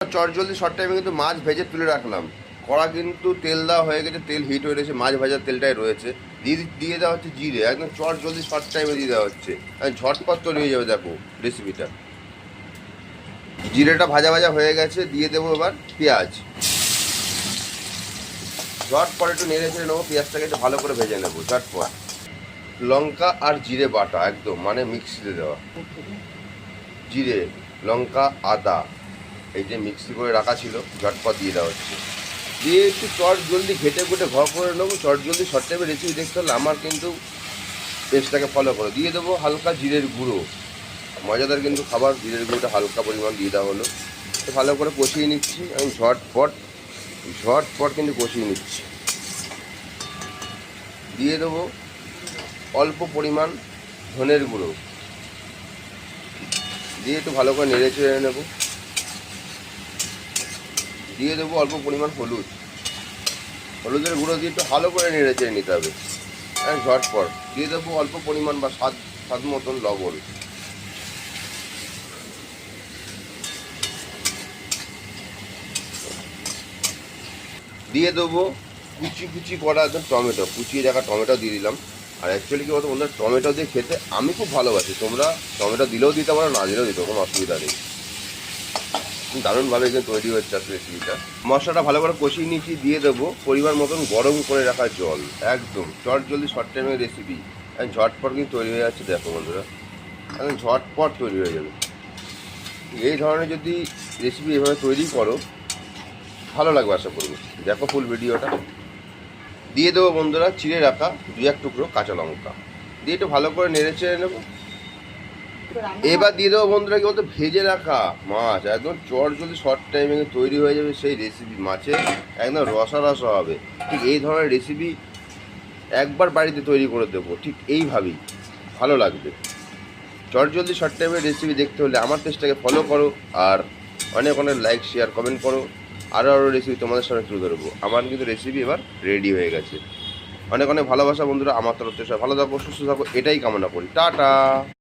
চটজলদি শর্ট টাইমে কিন্তু মাছ ভেজে তুলে রাখলাম। কড়া কিন্তু তেল দেওয়া হয়ে গেছে, তেল হিট হয়ে গেছে, মাছ ভাজার তেলটাই রয়েছে। দিয়ে দেওয়া হচ্ছে জিরে, একদম চটজলদি শর্ট টাইমে দিয়ে দেওয়া হচ্ছে, ঝটপট তৈরি হয়ে যাবে। দেখো রেসিপিটা, জিরেটা ভাজা ভাজা হয়ে গেছে, দিয়ে দেবো এবার পেঁয়াজ। ঝটপট একটু নেড়ে ছেড়ে নেবো, পেঁয়াজটাকে একটু ভালো করে ভেজে নেবো ঝটপট। লঙ্কা আর জিরে বাটা একদম মানে মিক্সিতে দেওয়া, জিরে লঙ্কা আদা এই যে মিক্সি করে রাখা ছিল, ঝটপট দিয়ে দেওয়া হচ্ছে। দিয়ে একটু চট জলদি ঘেটে ঘুটে ঘর করে নেবো। চট জলদি শর্ট টাইমে রেসিপি দেখতে হলে আমার কিন্তু পেস্টটাকে ফলো করো। দিয়ে দেবো হালকা জিরের গুঁড়ো, মজাদার কিন্তু খাবার। জিরের গুঁড়োটা হালকা পরিমাণ দিয়ে দেওয়া হলো, তো ভালো করে কষিয়ে নিচ্ছি আমি। ঝটপট কিন্তু কষিয়ে নিচ্ছি। দিয়ে দেবো অল্প পরিমাণ ধনের গুঁড়ো, দিয়ে একটু ভালো করে নেড়ে চেড়ে নেবো। দিয়ে দেবো অল্প পরিমাণ হলুদের গুঁড়ো দিয়ে একটু ভালো করে নেড়ে চেড়ে নিতে হবে। ঝটপট দিয়ে দেবো অল্প পরিমাণ বা স্বাদ মতন লবণ। দিয়ে দেবো কুচি করা একদম টমেটো, কুচিয়ে রাখা টমেটো দিয়ে দিলাম। আর অ্যাকচুয়ালি কী বলতো বন্ধুরা, টমেটো দিয়ে খেতে আমি খুব ভালোবাসি। তোমরা টমেটো দিলেও দিতে পারো, না দিলেও দিতে, কোনো অসুবিধা নেই। দারুণভাবে কিন্তু তৈরি হচ্ছে আসলে রেসিপিটা। মশলাটা ভালো করে কষিয়ে নিয়েছি, দিয়ে দেবো পরিমাণ মতন গরম করে রাখা জল। একদম চটজলদি শর্ট টাইমের রেসিপি, ঝটপট কিন্তু তৈরি হয়ে যাচ্ছে। দেখো বন্ধুরা, একদম ঝটপট তৈরি হয়ে যাবে। এই ধরনের যদি রেসিপি এভাবে তৈরি করো, ভালো লাগবে আশা করবো। দেখো ফুল ভিডিওটা। দিয়ে দেবো বন্ধুরা চিড়ে রাখা 2-1 টুকরো কাঁচা লঙ্কা, দিয়ে একটু ভালো করে নেড়ে চেড়ে নেবো। এবার দিয়ে দেবো বন্ধুরা কি বলতো, ভেজে রাখা মাছ। একদম চটজলদি শর্ট টাইমে তৈরি হয়ে যাবে সেই রেসিপি। মাছের একদম রসা হবে। ঠিক এই ধরনের রেসিপি একবার বাড়িতে তৈরি করে দেবো, ঠিক এইভাবেই ভালো লাগবে। চটজলদি শর্ট টাইমের রেসিপি দেখতে হলে আমার পেজটাকে ফলো করো, আর অনেক লাইক শেয়ার কমেন্ট করো। আরও রেসিপি তোমাদের সামনে তুলে ধরবো। আমার কিন্তু রেসিপি এবার রেডি হয়ে গেছে। অনেক ভালোবাসা বন্ধুরা আমার তরফ থেকে। ভালো থাকো, সুস্থ থাকো, এটাই কামনা করি। টাটা।